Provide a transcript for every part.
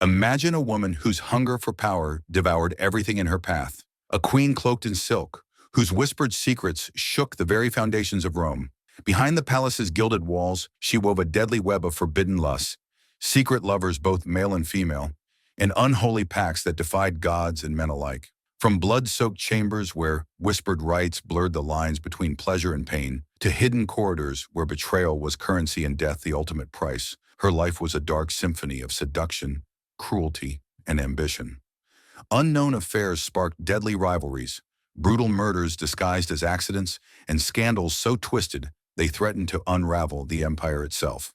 Imagine a woman whose hunger for power devoured everything in her path. A queen cloaked in silk, whose whispered secrets shook the very foundations of Rome. Behind the palace's gilded walls, she wove a deadly web of forbidden lusts, secret lovers both male and female, and unholy pacts that defied gods and men alike. From blood-soaked chambers where whispered rites blurred the lines between pleasure and pain, to hidden corridors where betrayal was currency and death the ultimate price, her life was a dark symphony of seduction, cruelty, and ambition. Unknown affairs sparked deadly rivalries, brutal murders disguised as accidents, and scandals so twisted they threatened to unravel the empire itself.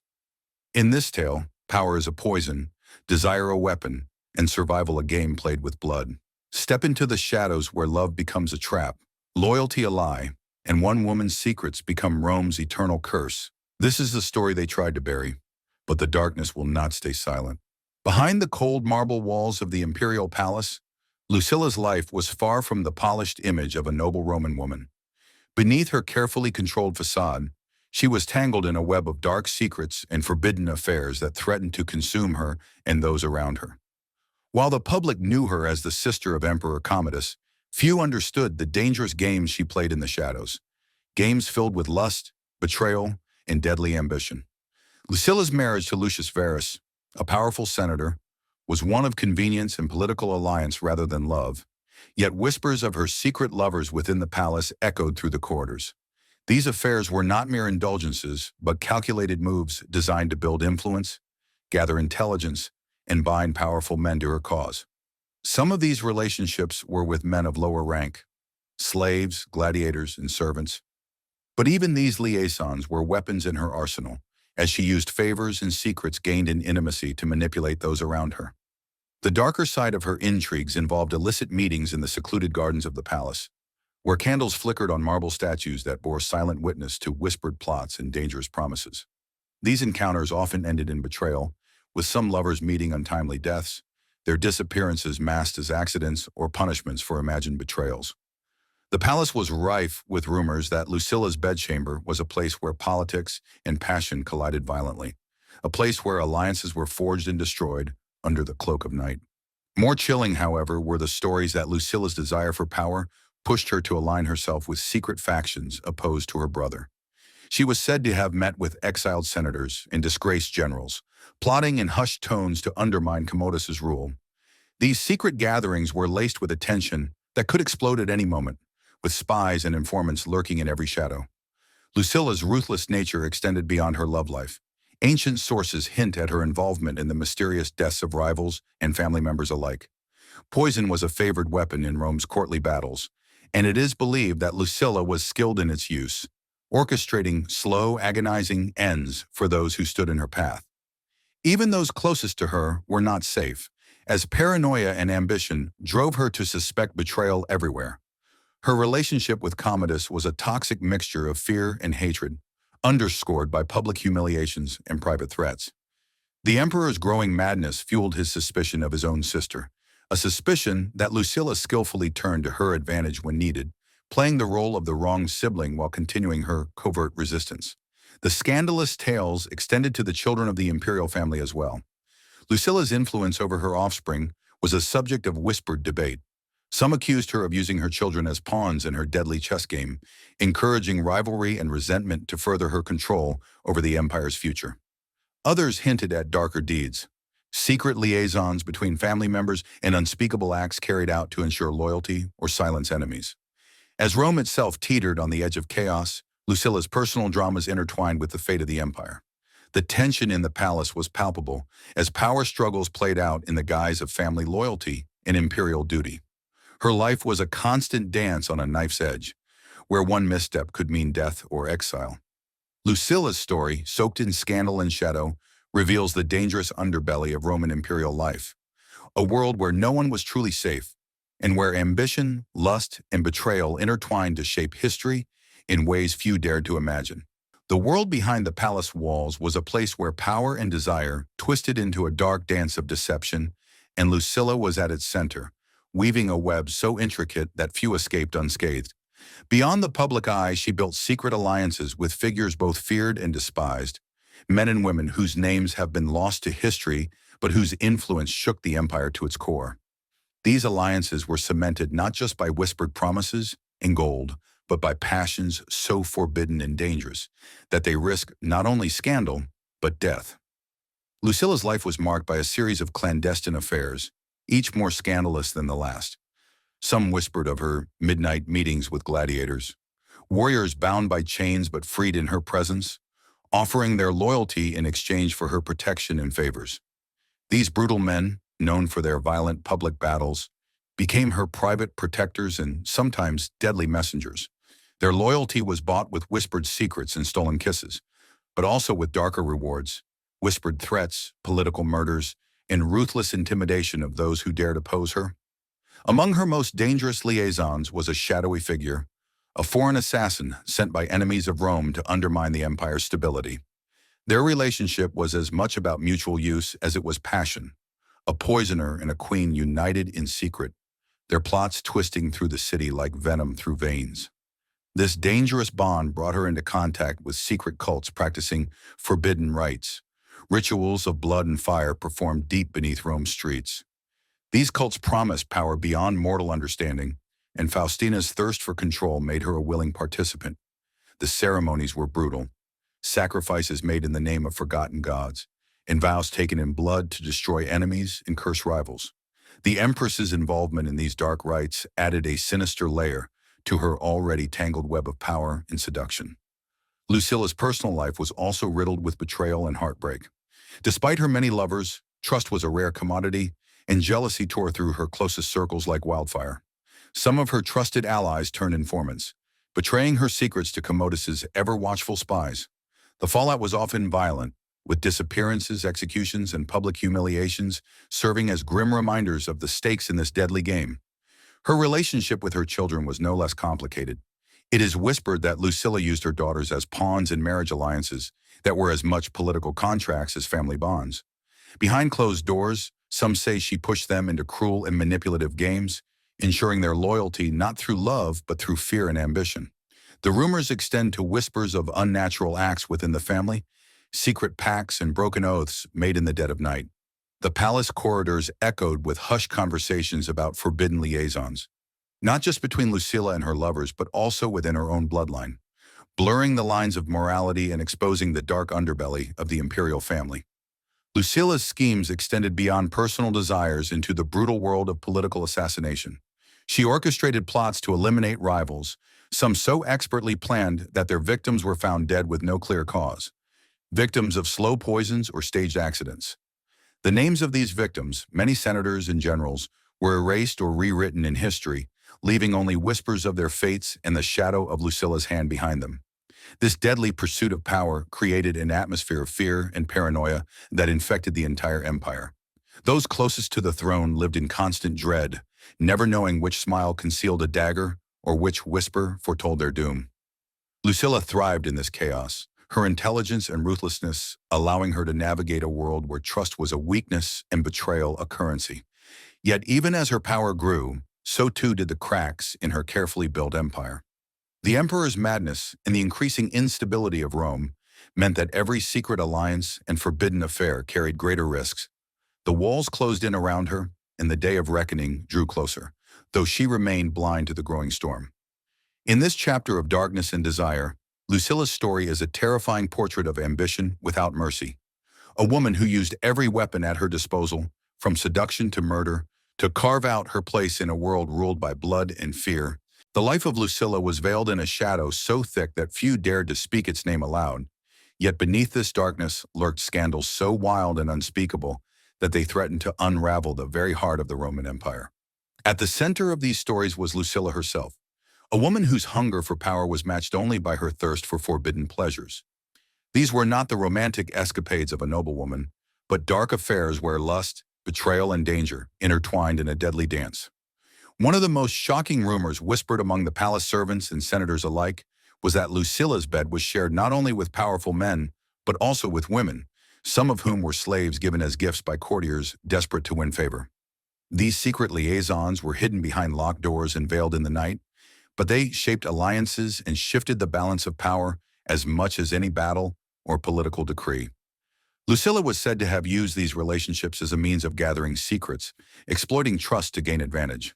In this tale, power is a poison, desire a weapon, and survival a game played with blood. Step into the shadows where love becomes a trap, loyalty a lie, and one woman's secrets become Rome's eternal curse. This is the story they tried to bury, but the darkness will not stay silent. Behind the cold marble walls of the imperial palace, Lucilla's life was far from the polished image of a noble Roman woman. Beneath her carefully controlled facade, she was tangled in a web of dark secrets and forbidden affairs that threatened to consume her and those around her. While the public knew her as the sister of Emperor Commodus, few understood the dangerous games she played in the shadows, games filled with lust, betrayal, and deadly ambition. Lucilla's marriage to Lucius Verus, a powerful senator, was one of convenience and political alliance rather than love, yet whispers of her secret lovers within the palace echoed through the corridors. These affairs were not mere indulgences, but calculated moves designed to build influence, gather intelligence, and bind powerful men to her cause. Some of these relationships were with men of lower rank, slaves, gladiators, and servants. But even these liaisons were weapons in her arsenal, as she used favors and secrets gained in intimacy to manipulate those around her. The darker side of her intrigues involved illicit meetings in the secluded gardens of the palace, where candles flickered on marble statues that bore silent witness to whispered plots and dangerous promises. These encounters often ended in betrayal, with some lovers meeting untimely deaths, their disappearances masked as accidents or punishments for imagined betrayals. The palace was rife with rumors that Lucilla's bedchamber was a place where politics and passion collided violently, a place where alliances were forged and destroyed under the cloak of night. More chilling, however, were the stories that Lucilla's desire for power pushed her to align herself with secret factions opposed to her brother. She was said to have met with exiled senators and disgraced generals, plotting in hushed tones to undermine Commodus's rule. These secret gatherings were laced with a tension that could explode at any moment, with spies and informants lurking in every shadow. Lucilla's ruthless nature extended beyond her love life. Ancient sources hint at her involvement in the mysterious deaths of rivals and family members alike. Poison was a favored weapon in Rome's courtly battles, and it is believed that Lucilla was skilled in its use, orchestrating slow, agonizing ends for those who stood in her path. Even those closest to her were not safe, as paranoia and ambition drove her to suspect betrayal everywhere. Her relationship with Commodus was a toxic mixture of fear and hatred, underscored by public humiliations and private threats. The emperor's growing madness fueled his suspicion of his own sister, a suspicion that Lucilla skillfully turned to her advantage when needed, playing the role of the wronged sibling while continuing her covert resistance. The scandalous tales extended to the children of the imperial family as well. Lucilla's influence over her offspring was a subject of whispered debate. Some accused her of using her children as pawns in her deadly chess game, encouraging rivalry and resentment to further her control over the empire's future. Others hinted at darker deeds, secret liaisons between family members and unspeakable acts carried out to ensure loyalty or silence enemies. As Rome itself teetered on the edge of chaos, Lucilla's personal dramas intertwined with the fate of the empire. The tension in the palace was palpable as power struggles played out in the guise of family loyalty and imperial duty. Her life was a constant dance on a knife's edge, where one misstep could mean death or exile. Lucilla's story, soaked in scandal and shadow, reveals the dangerous underbelly of Roman imperial life, a world where no one was truly safe, and where ambition, lust, and betrayal intertwined to shape history in ways few dared to imagine. The world behind the palace walls was a place where power and desire twisted into a dark dance of deception, and Lucilla was at its center, weaving a web so intricate that few escaped unscathed. Beyond the public eye, she built secret alliances with figures both feared and despised, men and women whose names have been lost to history but whose influence shook the empire to its core. These alliances were cemented not just by whispered promises and gold, but by passions so forbidden and dangerous that they risked not only scandal, but death. Lucilla's life was marked by a series of clandestine affairs, each more scandalous than the last. Some whispered of her midnight meetings with gladiators, warriors bound by chains but freed in her presence, offering their loyalty in exchange for her protection and favors. These brutal men, known for their violent public battles, became her private protectors and sometimes deadly messengers. Their loyalty was bought with whispered secrets and stolen kisses, but also with darker rewards, whispered threats, political murders, and ruthless intimidation of those who dared oppose her. Among her most dangerous liaisons was a shadowy figure, a foreign assassin sent by enemies of Rome to undermine the empire's stability. Their relationship was as much about mutual use as it was passion, a poisoner and a queen united in secret, their plots twisting through the city like venom through veins. This dangerous bond brought her into contact with secret cults practicing forbidden rites, rituals of blood and fire performed deep beneath Rome's streets. These cults promised power beyond mortal understanding, and Faustina's thirst for control made her a willing participant. The ceremonies were brutal, sacrifices made in the name of forgotten gods, and vows taken in blood to destroy enemies and curse rivals. The Empress's involvement in these dark rites added a sinister layer to her already tangled web of power and seduction. Lucilla's personal life was also riddled with betrayal and heartbreak. Despite her many lovers, trust was a rare commodity, and jealousy tore through her closest circles like wildfire. Some of her trusted allies turned informants, betraying her secrets to Commodus's ever-watchful spies. The fallout was often violent, with disappearances, executions, and public humiliations serving as grim reminders of the stakes in this deadly game. Her relationship with her children was no less complicated. It is whispered that Lucilla used her daughters as pawns in marriage alliances that were as much political contracts as family bonds. Behind closed doors, some say she pushed them into cruel and manipulative games, ensuring their loyalty not through love but through fear and ambition. The rumors extend to whispers of unnatural acts within the family, secret pacts and broken oaths made in the dead of night. The palace corridors echoed with hushed conversations about forbidden liaisons, not just between Lucilla and her lovers, but also within her own bloodline, blurring the lines of morality and exposing the dark underbelly of the imperial family. Lucilla's schemes extended beyond personal desires into the brutal world of political assassination. She orchestrated plots to eliminate rivals, some so expertly planned that their victims were found dead with no clear cause, victims of slow poisons or staged accidents. The names of these victims, many senators and generals, were erased or rewritten in history, leaving only whispers of their fates and the shadow of Lucilla's hand behind them. This deadly pursuit of power created an atmosphere of fear and paranoia that infected the entire empire. Those closest to the throne lived in constant dread, never knowing which smile concealed a dagger or which whisper foretold their doom. Lucilla thrived in this chaos, her intelligence and ruthlessness allowing her to navigate a world where trust was a weakness and betrayal a currency. Yet even as her power grew, so too did the cracks in her carefully built empire. The emperor's madness and the increasing instability of Rome meant that every secret alliance and forbidden affair carried greater risks. The walls closed in around her, and the day of reckoning drew closer, though she remained blind to the growing storm. In this chapter of darkness and desire, Lucilla's story is a terrifying portrait of ambition without mercy. A woman who used every weapon at her disposal, from seduction to murder, to carve out her place in a world ruled by blood and fear. The life of Lucilla was veiled in a shadow so thick that few dared to speak its name aloud. Yet beneath this darkness lurked scandals so wild and unspeakable that they threatened to unravel the very heart of the Roman Empire. At the center of these stories was Lucilla herself, a woman whose hunger for power was matched only by her thirst for forbidden pleasures. These were not the romantic escapades of a noblewoman, but dark affairs where lust, betrayal, and danger intertwined in a deadly dance. One of the most shocking rumors whispered among the palace servants and senators alike was that Lucilla's bed was shared not only with powerful men, but also with women, some of whom were slaves given as gifts by courtiers desperate to win favor. These secret liaisons were hidden behind locked doors and veiled in the night, but they shaped alliances and shifted the balance of power as much as any battle or political decree. Lucilla was said to have used these relationships as a means of gathering secrets, exploiting trust to gain advantage.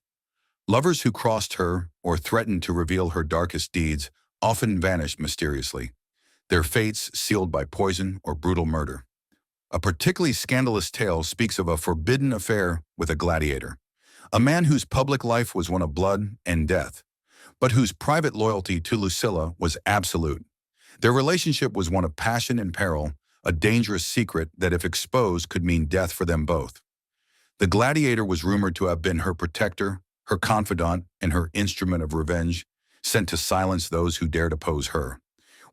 Lovers who crossed her or threatened to reveal her darkest deeds often vanished mysteriously, their fates sealed by poison or brutal murder. A particularly scandalous tale speaks of a forbidden affair with a gladiator, a man whose public life was one of blood and death, but whose private loyalty to Lucilla was absolute. Their relationship was one of passion and peril, a dangerous secret that if exposed could mean death for them both. The gladiator was rumored to have been her protector, her confidant, and her instrument of revenge, sent to silence those who dared oppose her.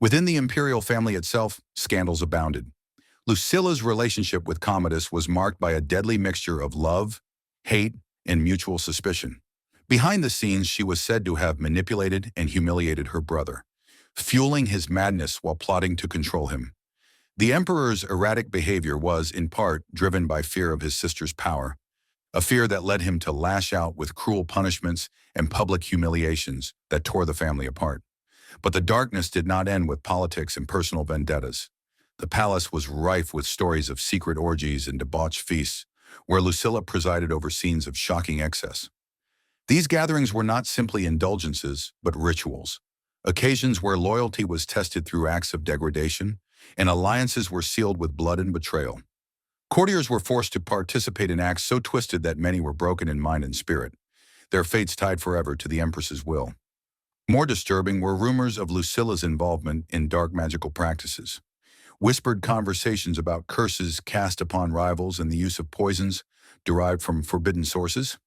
Within the imperial family itself, scandals abounded. Lucilla's relationship with Commodus was marked by a deadly mixture of love, hate, and mutual suspicion. Behind the scenes, she was said to have manipulated and humiliated her brother, fueling his madness while plotting to control him. The emperor's erratic behavior was, in part, driven by fear of his sister's power, a fear that led him to lash out with cruel punishments and public humiliations that tore the family apart. But the darkness did not end with politics and personal vendettas. The palace was rife with stories of secret orgies and debauched feasts, where Lucilla presided over scenes of shocking excess. These gatherings were not simply indulgences, but rituals, occasions where loyalty was tested through acts of degradation, and alliances were sealed with blood and betrayal. Courtiers were forced to participate in acts so twisted that many were broken in mind and spirit, their fates tied forever to the Empress's will. More disturbing were rumors of Lucilla's involvement in dark magical practices. Whispered conversations about curses cast upon rivals and the use of poisons derived from forbidden sources.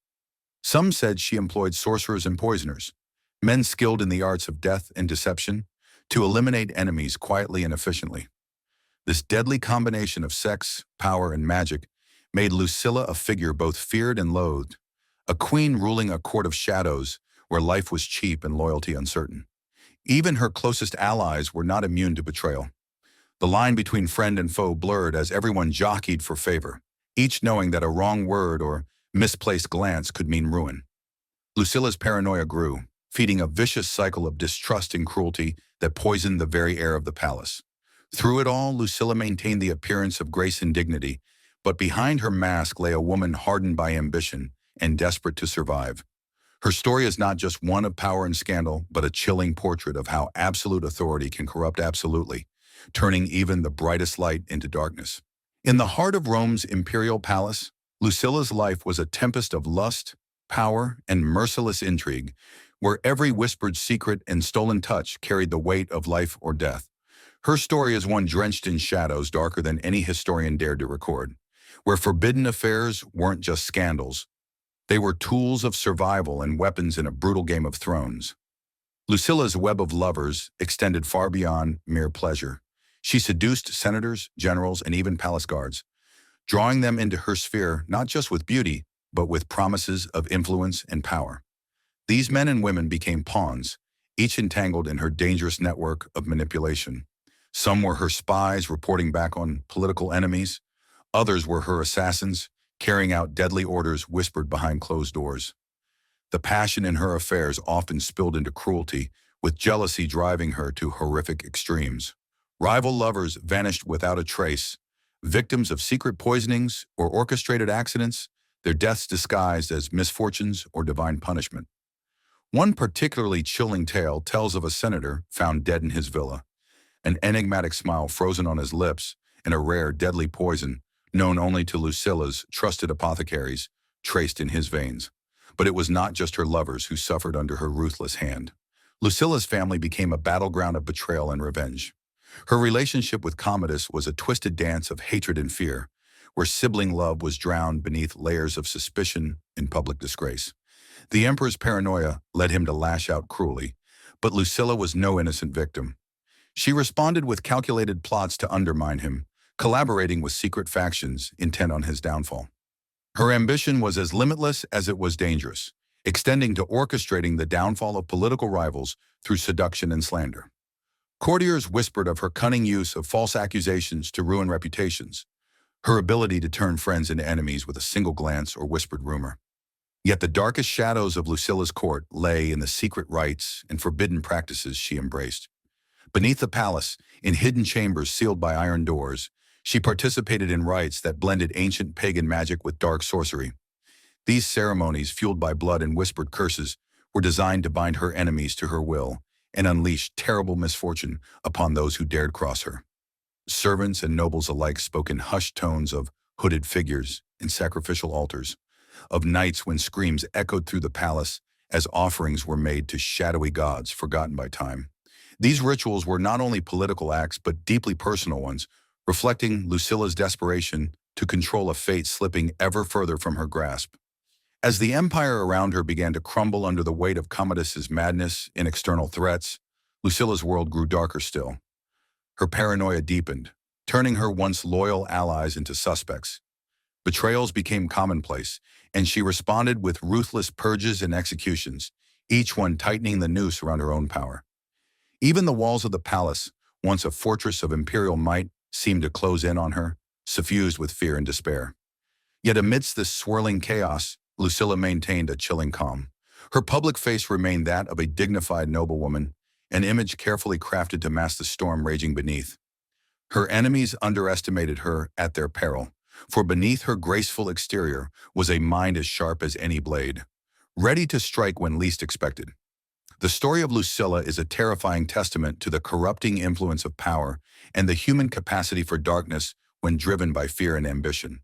Some said she employed sorcerers and poisoners, men skilled in the arts of death and deception, to eliminate enemies quietly and efficiently. This deadly combination of sex, power, and magic made Lucilla a figure both feared and loathed, a queen ruling a court of shadows where life was cheap and loyalty uncertain. Even her closest allies were not immune to betrayal. The line between friend and foe blurred as everyone jockeyed for favor, each knowing that a wrong word or misplaced glance could mean ruin. Lucilla's paranoia grew, feeding a vicious cycle of distrust and cruelty that poisoned the very air of the palace. Through it all, Lucilla maintained the appearance of grace and dignity, but behind her mask lay a woman hardened by ambition and desperate to survive. Her story is not just one of power and scandal, but a chilling portrait of how absolute authority can corrupt absolutely, turning even the brightest light into darkness. In the heart of Rome's imperial palace, Lucilla's life was a tempest of lust, power, and merciless intrigue, where every whispered secret and stolen touch carried the weight of life or death. Her story is one drenched in shadows darker than any historian dared to record, where forbidden affairs weren't just scandals. They were tools of survival and weapons in a brutal game of thrones. Lucilla's web of lovers extended far beyond mere pleasure. She seduced senators, generals, and even palace guards, drawing them into her sphere not just with beauty, but with promises of influence and power. These men and women became pawns, each entangled in her dangerous network of manipulation. Some were her spies reporting back on political enemies. Others were her assassins, carrying out deadly orders whispered behind closed doors. The passion in her affairs often spilled into cruelty, with jealousy driving her to horrific extremes. Rival lovers vanished without a trace, victims of secret poisonings or orchestrated accidents, their deaths disguised as misfortunes or divine punishment. One particularly chilling tale tells of a senator found dead in his villa, an enigmatic smile frozen on his lips, and a rare, deadly poison, known only to Lucilla's trusted apothecaries, traced in his veins. But it was not just her lovers who suffered under her ruthless hand. Lucilla's family became a battleground of betrayal and revenge. Her relationship with Commodus was a twisted dance of hatred and fear, where sibling love was drowned beneath layers of suspicion and public disgrace. The emperor's paranoia led him to lash out cruelly, but Lucilla was no innocent victim. She responded with calculated plots to undermine him, collaborating with secret factions intent on his downfall. Her ambition was as limitless as it was dangerous, extending to orchestrating the downfall of political rivals through seduction and slander. Courtiers whispered of her cunning use of false accusations to ruin reputations, her ability to turn friends into enemies with a single glance or whispered rumor. Yet the darkest shadows of Lucilla's court lay in the secret rites and forbidden practices she embraced. Beneath the palace, in hidden chambers sealed by iron doors, She participated in rites that blended ancient pagan magic with dark sorcery. These ceremonies, fueled by blood and whispered curses, were designed to bind her enemies to her will and unleash terrible misfortune upon those who dared cross her. Servants and nobles alike spoke in hushed tones of hooded figures and sacrificial altars, of nights when screams echoed through the palace as offerings were made to shadowy gods forgotten by time. These rituals were not only political acts but deeply personal ones, reflecting Lucilla's desperation to control a fate slipping ever further from her grasp. As the empire around her began to crumble under the weight of Commodus's madness and external threats, Lucilla's world grew darker still. Her paranoia deepened, turning her once loyal allies into suspects. Betrayals became commonplace, and she responded with ruthless purges and executions, each one tightening the noose around her own power. Even the walls of the palace, once a fortress of imperial might, seemed to close in on her, suffused with fear and despair. Yet amidst this swirling chaos, Lucilla maintained a chilling calm. Her public face remained that of a dignified noblewoman, an image carefully crafted to mask the storm raging beneath. Her enemies underestimated her at their peril, for beneath her graceful exterior was a mind as sharp as any blade, ready to strike when least expected. The story of Lucilla is a terrifying testament to the corrupting influence of power and the human capacity for darkness when driven by fear and ambition.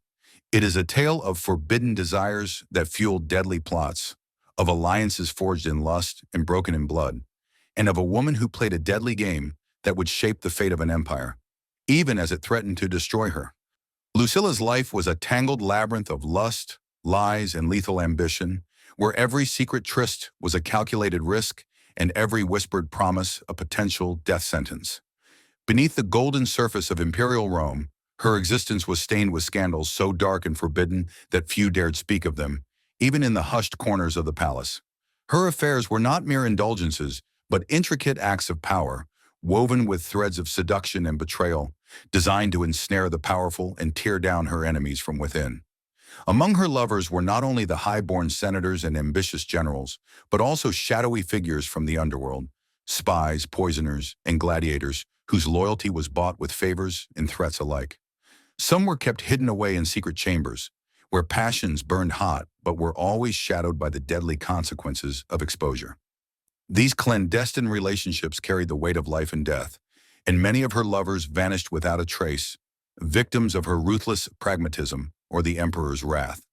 It is a tale of forbidden desires that fueled deadly plots, of alliances forged in lust and broken in blood, and of a woman who played a deadly game that would shape the fate of an empire, even as it threatened to destroy her. Lucilla's life was a tangled labyrinth of lust, lies, and lethal ambition, where every secret tryst was a calculated risk and every whispered promise a potential death sentence. Beneath the golden surface of imperial Rome, her existence was stained with scandals so dark and forbidden that few dared speak of them, even in the hushed corners of the palace. Her affairs were not mere indulgences, but intricate acts of power, woven with threads of seduction and betrayal, designed to ensnare the powerful and tear down her enemies from within. Among her lovers were not only the high-born senators and ambitious generals, but also shadowy figures from the underworld, spies, poisoners, and gladiators whose loyalty was bought with favors and threats alike. Some were kept hidden away in secret chambers, where passions burned hot but were always shadowed by the deadly consequences of exposure. These clandestine relationships carried the weight of life and death, and many of her lovers vanished without a trace, victims of her ruthless pragmatism or the emperor's wrath.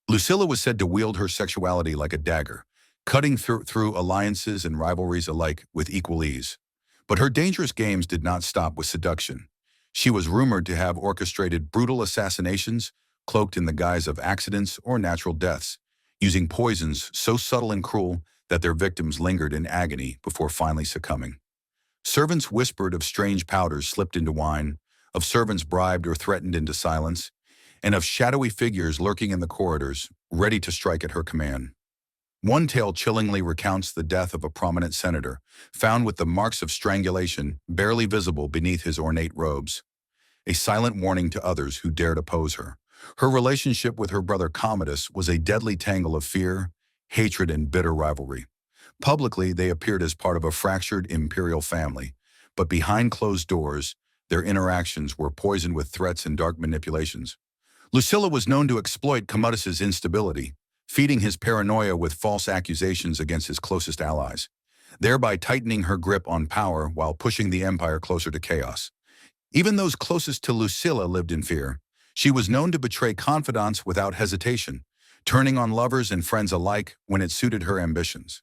Lucilla was said to wield her sexuality like a dagger, cutting through alliances and rivalries alike with equal ease. But her dangerous games did not stop with seduction. She was rumored to have orchestrated brutal assassinations, cloaked in the guise of accidents or natural deaths, using poisons so subtle and cruel that their victims lingered in agony before finally succumbing. Servants whispered of strange powders slipped into wine, of servants bribed or threatened into silence, and of shadowy figures lurking in the corridors, ready to strike at her command. One tale chillingly recounts the death of a prominent senator, found with the marks of strangulation barely visible beneath his ornate robes, a silent warning to others who dared oppose her. Her relationship with her brother Commodus was a deadly tangle of fear, hatred, and bitter rivalry. Publicly, they appeared as part of a fractured imperial family, but behind closed doors, their interactions were poisoned with threats and dark manipulations. Lucilla was known to exploit Commodus's instability, feeding his paranoia with false accusations against his closest allies, thereby tightening her grip on power while pushing the empire closer to chaos. Even those closest to Lucilla lived in fear. She was known to betray confidants without hesitation, turning on lovers and friends alike when it suited her ambitions.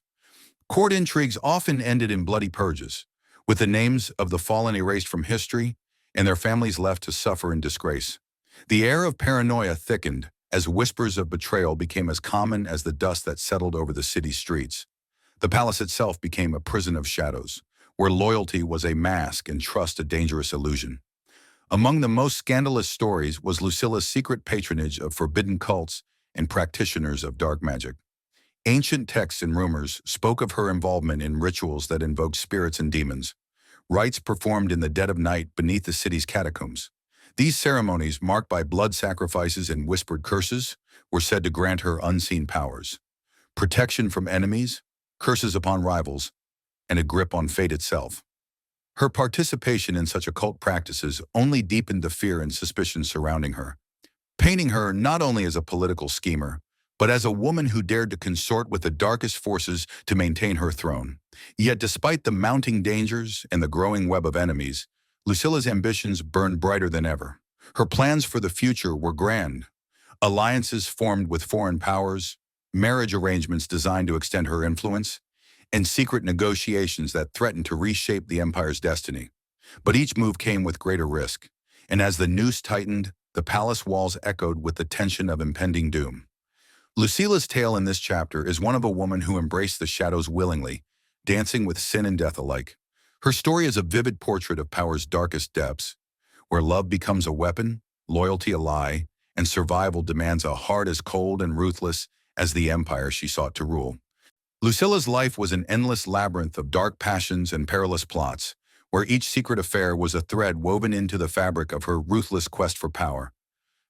Court intrigues often ended in bloody purges, with the names of the fallen erased from history and their families left to suffer in disgrace. The air of paranoia thickened as whispers of betrayal became as common as the dust that settled over the city's streets. The palace itself became a prison of shadows, where loyalty was a mask and trust a dangerous illusion. Among the most scandalous stories was Lucilla's secret patronage of forbidden cults and practitioners of dark magic. Ancient texts and rumors spoke of her involvement in rituals that invoked spirits and demons, rites performed in the dead of night beneath the city's catacombs. These ceremonies, marked by blood sacrifices and whispered curses, were said to grant her unseen powers, protection from enemies, curses upon rivals, and a grip on fate itself. Her participation in such occult practices only deepened the fear and suspicion surrounding her, painting her not only as a political schemer, but as a woman who dared to consort with the darkest forces to maintain her throne. Yet despite the mounting dangers and the growing web of enemies, Lucilla's ambitions burned brighter than ever. Her plans for the future were grand. Alliances formed with foreign powers, marriage arrangements designed to extend her influence, and secret negotiations that threatened to reshape the empire's destiny. But each move came with greater risk, and as the noose tightened, the palace walls echoed with the tension of impending doom. Lucilla's tale in this chapter is one of a woman who embraced the shadows willingly, dancing with sin and death alike. Her story is a vivid portrait of power's darkest depths, where love becomes a weapon, loyalty a lie, and survival demands a heart as cold and ruthless as the empire she sought to rule. Lucilla's life was an endless labyrinth of dark passions and perilous plots, where each secret affair was a thread woven into the fabric of her ruthless quest for power.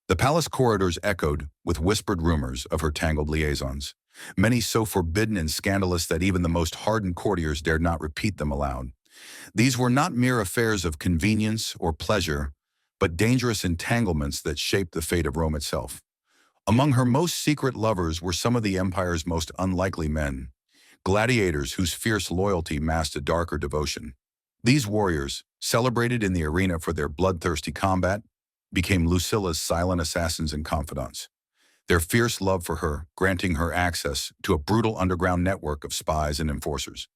The palace corridors echoed with whispered rumors of her tangled liaisons, many so forbidden and scandalous that even the most hardened courtiers dared not repeat them aloud. These were not mere affairs of convenience or pleasure, but dangerous entanglements that shaped the fate of Rome itself. Among her most secret lovers were some of the empire's most unlikely men, gladiators whose fierce loyalty masked a darker devotion. These warriors, celebrated in the arena for their bloodthirsty combat, became Lucilla's silent assassins and confidants, their fierce love for her granting her access to a brutal underground network of spies and enforcers.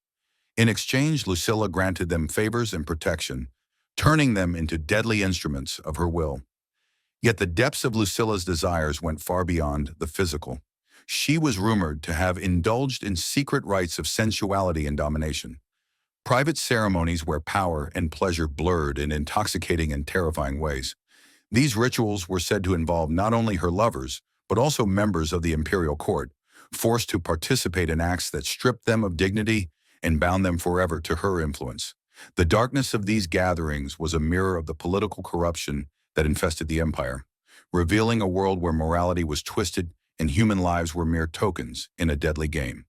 In exchange, Lucilla granted them favors and protection, turning them into deadly instruments of her will. Yet the depths of Lucilla's desires went far beyond the physical. She was rumored to have indulged in secret rites of sensuality and domination, private ceremonies where power and pleasure blurred in intoxicating and terrifying ways. These rituals were said to involve not only her lovers, but also members of the imperial court, forced to participate in acts that stripped them of dignity and bound them forever to her influence. The darkness of these gatherings was a mirror of the political corruption that infested the empire, revealing a world where morality was twisted and human lives were mere tokens in a deadly game.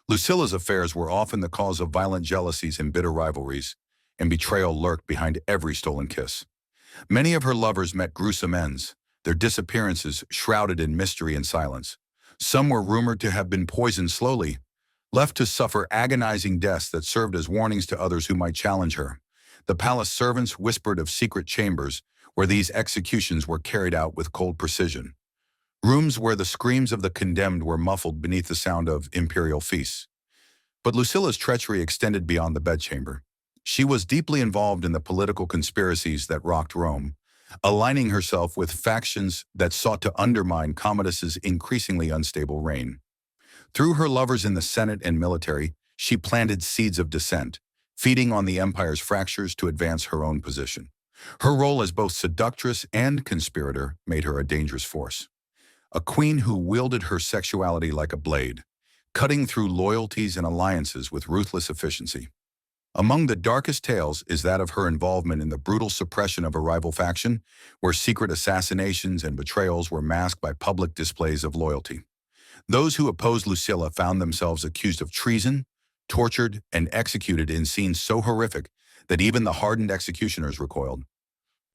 Lucilla's affairs were often the cause of violent jealousies and bitter rivalries, and betrayal lurked behind every stolen kiss. Many of her lovers met gruesome ends, their disappearances shrouded in mystery and silence. Some were rumored to have been poisoned slowly, left to suffer agonizing deaths that served as warnings to others who might challenge her. The palace servants whispered of secret chambers where these executions were carried out with cold precision, rooms where the screams of the condemned were muffled beneath the sound of imperial feasts. But Lucilla's treachery extended beyond the bedchamber. She was deeply involved in the political conspiracies that rocked Rome, aligning herself with factions that sought to undermine Commodus's increasingly unstable reign. Through her lovers in the Senate and military, she planted seeds of dissent, feeding on the empire's fractures to advance her own position. Her role as both seductress and conspirator made her a dangerous force, a queen who wielded her sexuality like a blade, cutting through loyalties and alliances with ruthless efficiency. Among the darkest tales is that of her involvement in the brutal suppression of a rival faction, where secret assassinations and betrayals were masked by public displays of loyalty. Those who opposed Lucilla found themselves accused of treason, tortured, and executed in scenes so horrific that even the hardened executioners recoiled.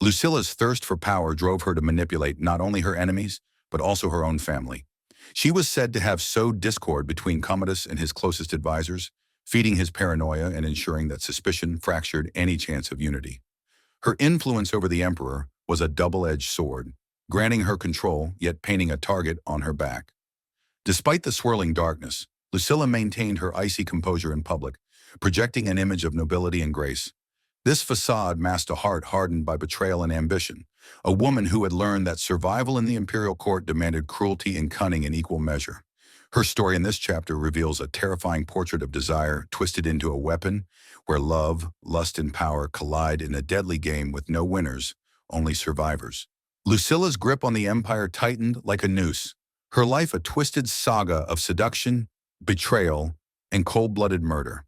Lucilla's thirst for power drove her to manipulate not only her enemies, but also her own family. She was said to have sowed discord between Commodus and his closest advisors, feeding his paranoia and ensuring that suspicion fractured any chance of unity. Her influence over the emperor was a double-edged sword, granting her control yet painting a target on her back. Despite the swirling darkness, Lucilla maintained her icy composure in public, projecting an image of nobility and grace. This facade masked a heart hardened by betrayal and ambition, a woman who had learned that survival in the imperial court demanded cruelty and cunning in equal measure. Her story in this chapter reveals a terrifying portrait of desire twisted into a weapon, where love, lust, and power collide in a deadly game with no winners, only survivors. Lucilla's grip on the empire tightened like a noose, her life a twisted saga of seduction, betrayal, and cold-blooded murder.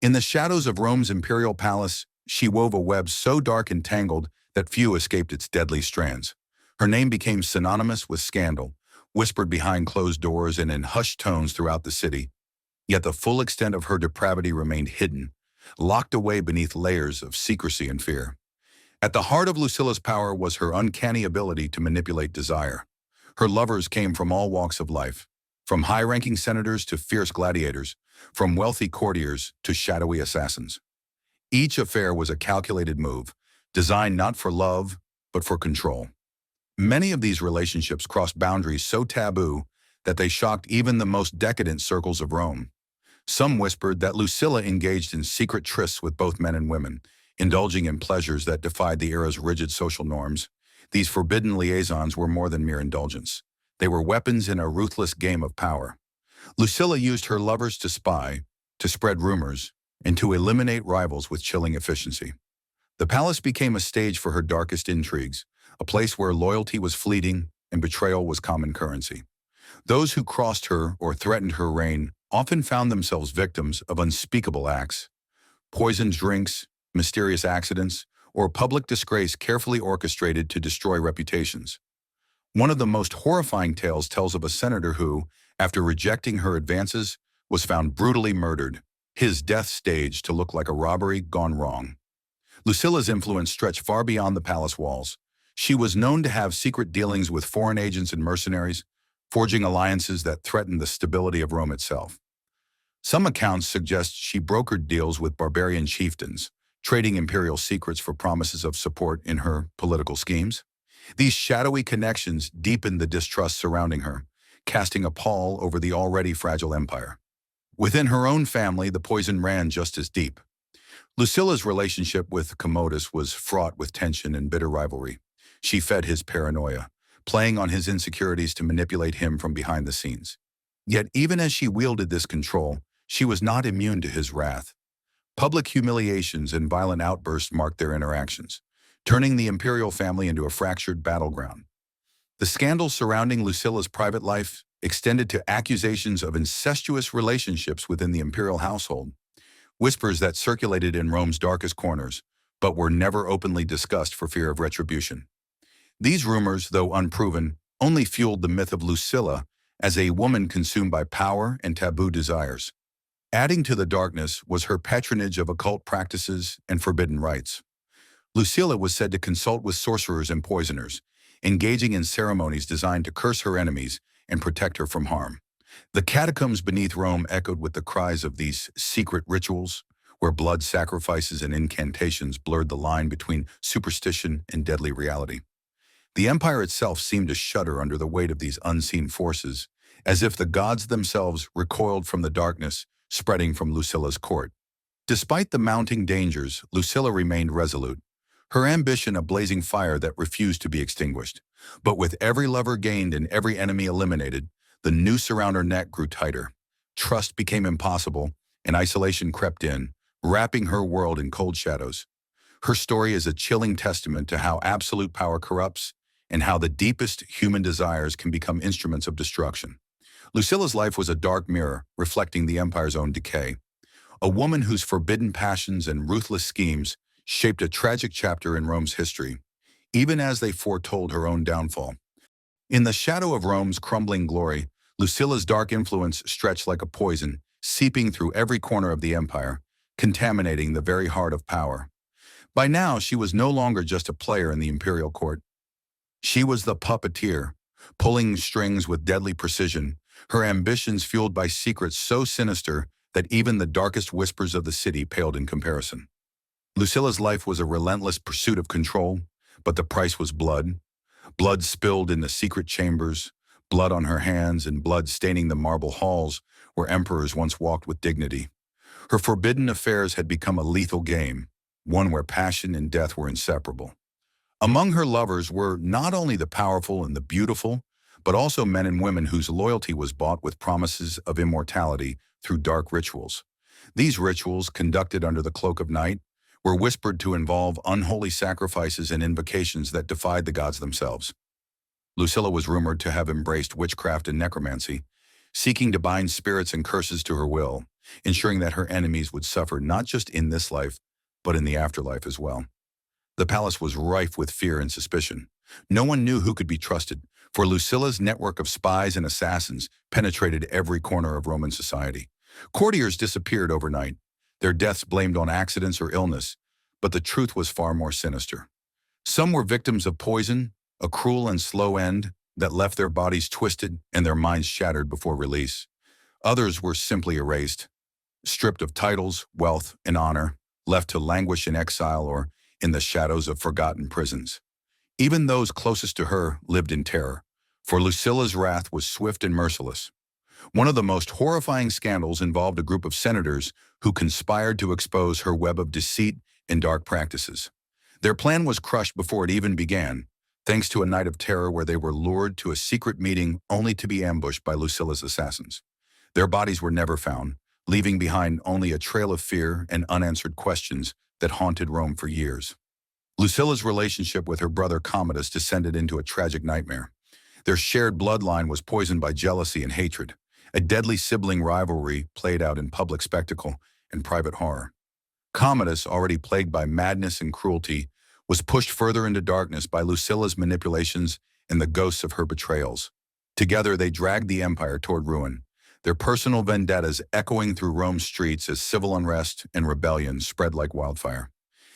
In the shadows of Rome's imperial palace, she wove a web so dark and tangled that few escaped its deadly strands. Her name became synonymous with scandal, whispered behind closed doors and in hushed tones throughout the city. Yet the full extent of her depravity remained hidden, locked away beneath layers of secrecy and fear. At the heart of Lucilla's power was her uncanny ability to manipulate desire. Her lovers came from all walks of life, from high-ranking senators to fierce gladiators, from wealthy courtiers to shadowy assassins. Each affair was a calculated move, designed not for love, but for control. Many of these relationships crossed boundaries so taboo that they shocked even the most decadent circles of Rome. Some whispered that Lucilla engaged in secret trysts with both men and women, indulging in pleasures that defied the era's rigid social norms. These forbidden liaisons were more than mere indulgence. They were weapons in a ruthless game of power. Lucilla used her lovers to spy, to spread rumors, and to eliminate rivals with chilling efficiency. The palace became a stage for her darkest intrigues, a place where loyalty was fleeting and betrayal was common currency. Those who crossed her or threatened her reign often found themselves victims of unspeakable acts. Poisoned drinks, mysterious accidents, or public disgrace carefully orchestrated to destroy reputations. One of the most horrifying tales tells of a senator who, after rejecting her advances, was found brutally murdered, his death staged to look like a robbery gone wrong. Lucilla's influence stretched far beyond the palace walls. She was known to have secret dealings with foreign agents and mercenaries, forging alliances that threatened the stability of Rome itself. Some accounts suggest she brokered deals with barbarian chieftains, trading imperial secrets for promises of support in her political schemes. These shadowy connections deepened the distrust surrounding her, casting a pall over the already fragile empire. Within her own family, the poison ran just as deep. Lucilla's relationship with Commodus was fraught with tension and bitter rivalry. She fed his paranoia, playing on his insecurities to manipulate him from behind the scenes. Yet even as she wielded this control, she was not immune to his wrath. Public humiliations and violent outbursts marked their interactions, turning the imperial family into a fractured battleground. The scandals surrounding Lucilla's private life extended to accusations of incestuous relationships within the imperial household, whispers that circulated in Rome's darkest corners, but were never openly discussed for fear of retribution. These rumors, though unproven, only fueled the myth of Lucilla as a woman consumed by power and taboo desires. Adding to the darkness was her patronage of occult practices and forbidden rites. Lucilla was said to consult with sorcerers and poisoners, engaging in ceremonies designed to curse her enemies and protect her from harm. The catacombs beneath Rome echoed with the cries of these secret rituals, where blood sacrifices and incantations blurred the line between superstition and deadly reality. The empire itself seemed to shudder under the weight of these unseen forces, as if the gods themselves recoiled from the darkness spreading from Lucilla's court. Despite the mounting dangers, Lucilla remained resolute, her ambition a blazing fire that refused to be extinguished. But with every lover gained and every enemy eliminated, the noose around her neck grew tighter. Trust became impossible, and isolation crept in, wrapping her world in cold shadows. Her story is a chilling testament to how absolute power corrupts and how the deepest human desires can become instruments of destruction. Lucilla's life was a dark mirror, reflecting the empire's own decay. A woman whose forbidden passions and ruthless schemes shaped a tragic chapter in Rome's history, even as they foretold her own downfall. In the shadow of Rome's crumbling glory, Lucilla's dark influence stretched like a poison, seeping through every corner of the empire, contaminating the very heart of power. By now, she was no longer just a player in the imperial court. She was the puppeteer, pulling strings with deadly precision, her ambitions fueled by secrets so sinister that even the darkest whispers of the city paled in comparison. Lucilla's life was a relentless pursuit of control, but the price was blood. Blood spilled in the secret chambers, blood on her hands and blood staining the marble halls where emperors once walked with dignity. Her forbidden affairs had become a lethal game, one where passion and death were inseparable. Among her lovers were not only the powerful and the beautiful, but also men and women whose loyalty was bought with promises of immortality through dark rituals. These rituals, conducted under the cloak of night, were whispered to involve unholy sacrifices and invocations that defied the gods themselves. Lucilla was rumored to have embraced witchcraft and necromancy, seeking to bind spirits and curses to her will, ensuring that her enemies would suffer not just in this life, but in the afterlife as well. The palace was rife with fear and suspicion. No one knew who could be trusted, for Lucilla's network of spies and assassins penetrated every corner of Roman society. Courtiers disappeared overnight, their deaths blamed on accidents or illness, but the truth was far more sinister. Some were victims of poison, a cruel and slow end that left their bodies twisted and their minds shattered before release. Others were simply erased, stripped of titles, wealth, and honor, left to languish in exile or in the shadows of forgotten prisons. Even those closest to her lived in terror, for Lucilla's wrath was swift and merciless. One of the most horrifying scandals involved a group of senators who conspired to expose her web of deceit and dark practices. Their plan was crushed before it even began, thanks to a night of terror where they were lured to a secret meeting only to be ambushed by Lucilla's assassins. Their bodies were never found, leaving behind only a trail of fear and unanswered questions that haunted Rome for years. Lucilla's relationship with her brother Commodus descended into a tragic nightmare. Their shared bloodline was poisoned by jealousy and hatred, a deadly sibling rivalry played out in public spectacle and private horror. Commodus, already plagued by madness and cruelty, was pushed further into darkness by Lucilla's manipulations and the ghosts of her betrayals. Together they dragged the empire toward ruin, their personal vendettas echoing through Rome's streets as civil unrest and rebellion spread like wildfire.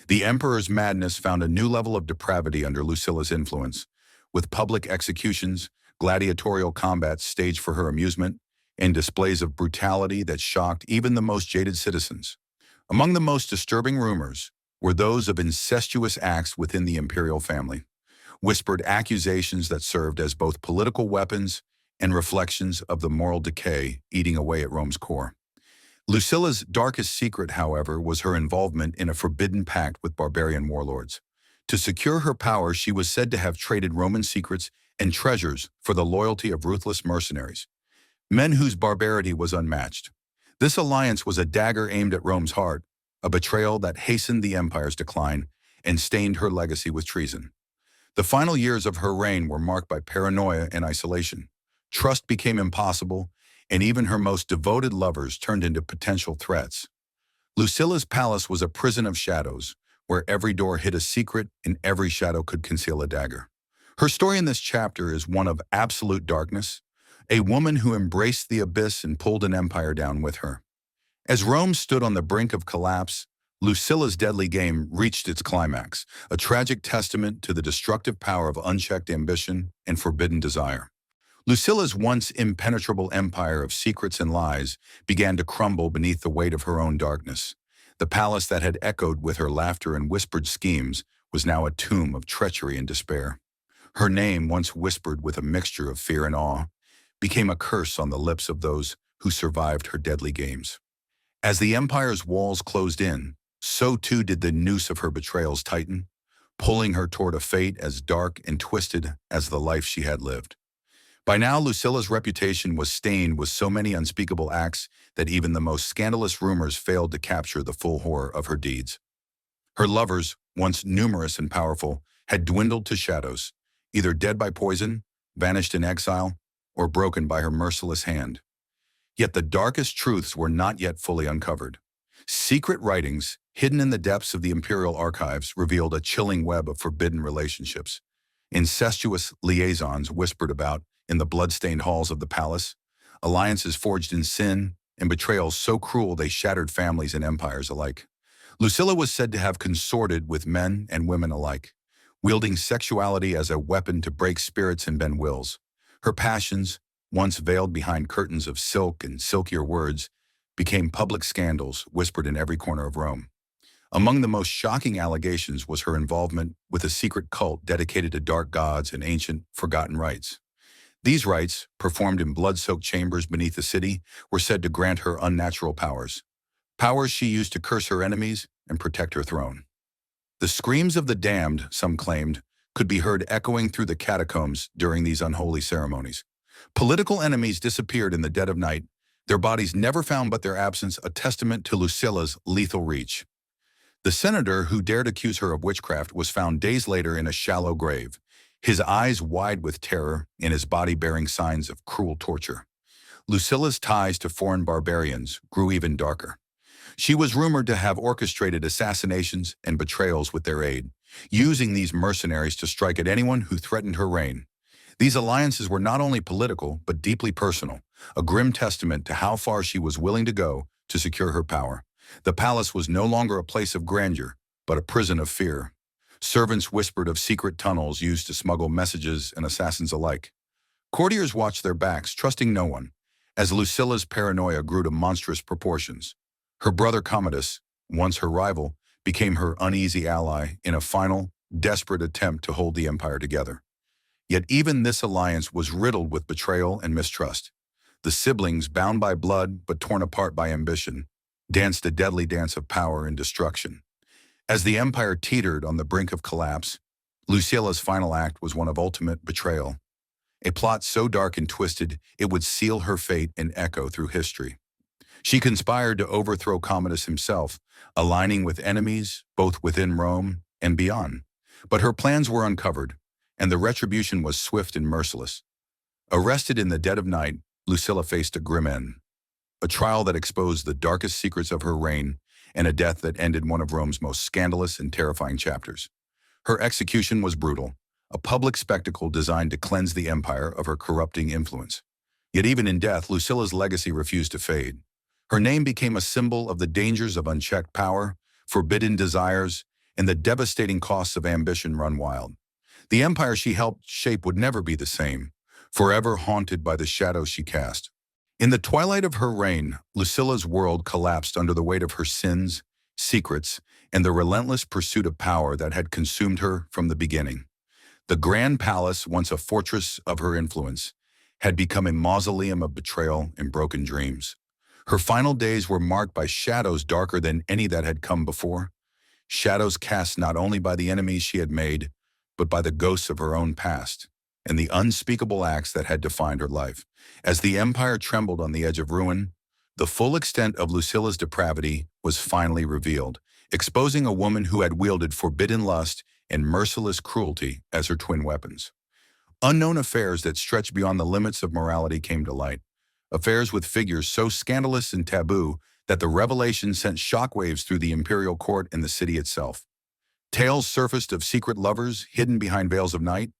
The emperor's madness found a new level of depravity under Lucilla's influence, with public executions, gladiatorial combats staged for her amusement, and displays of brutality that shocked even the most jaded citizens. Among the most disturbing rumors were those of incestuous acts within the imperial family, whispered accusations that served as both political weapons and reflections of the moral decay eating away at Rome's core. Lucilla's darkest secret, however, was her involvement in a forbidden pact with barbarian warlords. To secure her power, she was said to have traded Roman secrets and treasures for the loyalty of ruthless mercenaries, men whose barbarity was unmatched. This alliance was a dagger aimed at Rome's heart, a betrayal that hastened the empire's decline and stained her legacy with treason. The final years of her reign were marked by paranoia and isolation. Trust became impossible, and even her most devoted lovers turned into potential threats. Lucilla's palace was a prison of shadows, where every door hid a secret and every shadow could conceal a dagger. Her story in this chapter is one of absolute darkness, a woman who embraced the abyss and pulled an empire down with her. As Rome stood on the brink of collapse, Lucilla's deadly game reached its climax, a tragic testament to the destructive power of unchecked ambition and forbidden desire. Lucilla's once impenetrable empire of secrets and lies began to crumble beneath the weight of her own darkness. The palace that had echoed with her laughter and whispered schemes was now a tomb of treachery and despair. Her name, once whispered with a mixture of fear and awe, became a curse on the lips of those who survived her deadly games. As the empire's walls closed in, so too did the noose of her betrayals tighten, pulling her toward a fate as dark and twisted as the life she had lived. By now, Lucilla's reputation was stained with so many unspeakable acts that even the most scandalous rumors failed to capture the full horror of her deeds. Her lovers, once numerous and powerful, had dwindled to shadows, either dead by poison, vanished in exile, or broken by her merciless hand. Yet the darkest truths were not yet fully uncovered. Secret writings, hidden in the depths of the imperial archives, revealed a chilling web of forbidden relationships. Incestuous liaisons whispered about in the blood-stained halls of the palace, alliances forged in sin, and betrayals so cruel they shattered families and empires alike. Lucilla was said to have consorted with men and women alike, wielding sexuality as a weapon to break spirits and bend wills. Her passions, once veiled behind curtains of silk and silkier words, became public scandals whispered in every corner of Rome. Among the most shocking allegations was her involvement with a secret cult dedicated to dark gods and ancient, forgotten rites. These rites, performed in blood-soaked chambers beneath the city, were said to grant her unnatural powers. Powers she used to curse her enemies and protect her throne. The screams of the damned, some claimed, could be heard echoing through the catacombs during these unholy ceremonies. Political enemies disappeared in the dead of night, their bodies never found but their absence a testament to Lucilla's lethal reach. The senator who dared accuse her of witchcraft was found days later in a shallow grave, his eyes wide with terror and his body bearing signs of cruel torture. Lucilla's ties to foreign barbarians grew even darker. She was rumored to have orchestrated assassinations and betrayals with their aid, using these mercenaries to strike at anyone who threatened her reign. These alliances were not only political, but deeply personal, a grim testament to how far she was willing to go to secure her power. The palace was no longer a place of grandeur, but a prison of fear. Servants whispered of secret tunnels used to smuggle messages and assassins alike. Courtiers watched their backs, trusting no one, as Lucilla's paranoia grew to monstrous proportions. Her brother Commodus, once her rival, became her uneasy ally in a final, desperate attempt to hold the empire together. Yet even this alliance was riddled with betrayal and mistrust. The siblings, bound by blood but torn apart by ambition, danced a deadly dance of power and destruction. As the empire teetered on the brink of collapse, Lucilla's final act was one of ultimate betrayal. A plot so dark and twisted it would seal her fate and echo through history. She conspired to overthrow Commodus himself, aligning with enemies both within Rome and beyond. But her plans were uncovered, and the retribution was swift and merciless. Arrested in the dead of night, Lucilla faced a grim end. A trial that exposed the darkest secrets of her reign, and a death that ended one of Rome's most scandalous and terrifying chapters. Her execution was brutal, a public spectacle designed to cleanse the empire of her corrupting influence. Yet even in death, Lucilla's legacy refused to fade. Her name became a symbol of the dangers of unchecked power, forbidden desires, and the devastating costs of ambition run wild. The empire she helped shape would never be the same, forever haunted by the shadows she cast. In the twilight of her reign, Lucilla's world collapsed under the weight of her sins, secrets, and the relentless pursuit of power that had consumed her from the beginning. The grand palace, once a fortress of her influence, had become a mausoleum of betrayal and broken dreams. Her final days were marked by shadows darker than any that had come before, shadows cast not only by the enemies she had made, but by the ghosts of her own past and the unspeakable acts that had defined her life. As the empire trembled on the edge of ruin, the full extent of Lucilla's depravity was finally revealed, exposing a woman who had wielded forbidden lust and merciless cruelty as her twin weapons. Unknown affairs that stretched beyond the limits of morality came to light, affairs with figures so scandalous and taboo that the revelation sent shockwaves through the imperial court and the city itself. Tales surfaced of secret lovers hidden behind veils of night,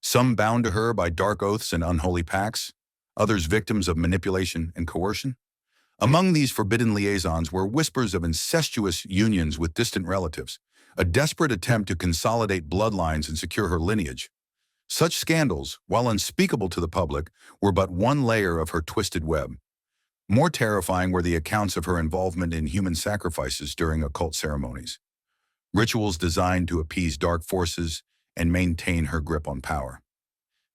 some bound to her by dark oaths and unholy pacts, others victims of manipulation and coercion. Among these forbidden liaisons were whispers of incestuous unions with distant relatives, a desperate attempt to consolidate bloodlines and secure her lineage. Such scandals, while unspeakable to the public, were but one layer of her twisted web. More terrifying were the accounts of her involvement in human sacrifices during occult ceremonies, rituals designed to appease dark forces and maintain her grip on power.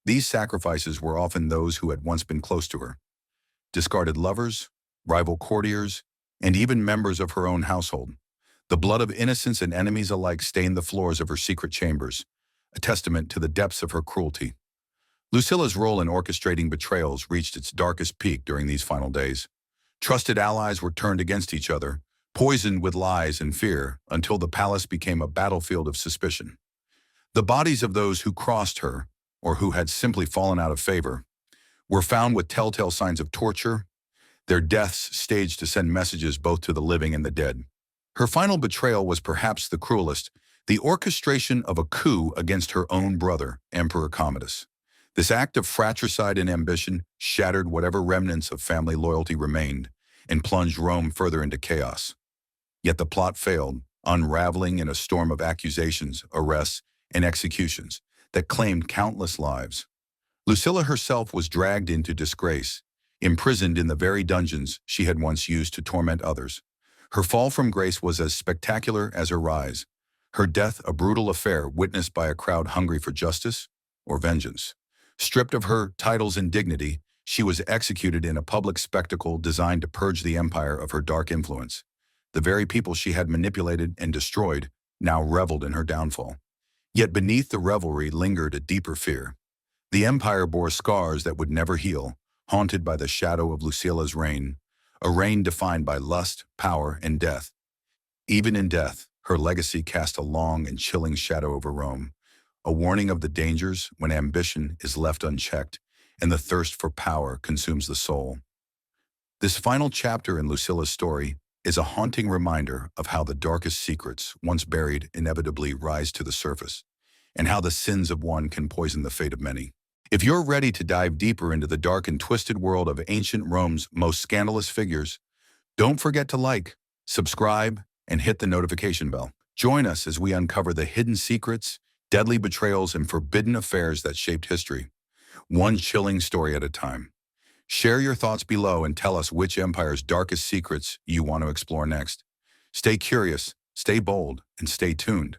These sacrifices were often those who had once been close to her, discarded lovers, rival courtiers, and even members of her own household. The blood of innocents and enemies alike stained the floors of her secret chambers, a testament to the depths of her cruelty. Lucilla's role in orchestrating betrayals reached its darkest peak during these final days. Trusted allies were turned against each other, poisoned with lies and fear, until the palace became a battlefield of suspicion. The bodies of those who crossed her, or who had simply fallen out of favor, were found with telltale signs of torture, their deaths staged to send messages both to the living and the dead. Her final betrayal was perhaps the cruelest, the orchestration of a coup against her own brother, Emperor Commodus. This act of fratricide and ambition shattered whatever remnants of family loyalty remained and plunged Rome further into chaos. Yet the plot failed, unraveling in a storm of accusations, arrests, and executions that claimed countless lives. Lucilla herself was dragged into disgrace, imprisoned in the very dungeons she had once used to torment others. Her fall from grace was as spectacular as her rise, her death a brutal affair witnessed by a crowd hungry for justice or vengeance. Stripped of her titles and dignity, she was executed in a public spectacle designed to purge the empire of her dark influence. The very people she had manipulated and destroyed now reveled in her downfall. Yet beneath the revelry lingered a deeper fear. The empire bore scars that would never heal, haunted by the shadow of Lucilla's reign, a reign defined by lust, power, and death. Even in death, her legacy cast a long and chilling shadow over Rome, a warning of the dangers when ambition is left unchecked and the thirst for power consumes the soul. This final chapter in Lucilla's story is a haunting reminder of how the darkest secrets, once buried, inevitably rise to the surface, and how the sins of one can poison the fate of many. If you're ready to dive deeper into the dark and twisted world of ancient Rome's most scandalous figures, don't forget to like, Subscribe and hit the notification bell. Join us as we uncover the hidden secrets, deadly betrayals, and forbidden affairs that shaped history, one chilling story at a time. Share your thoughts below and tell us which empire's darkest secrets you want to explore next. Stay curious, stay bold, and stay tuned.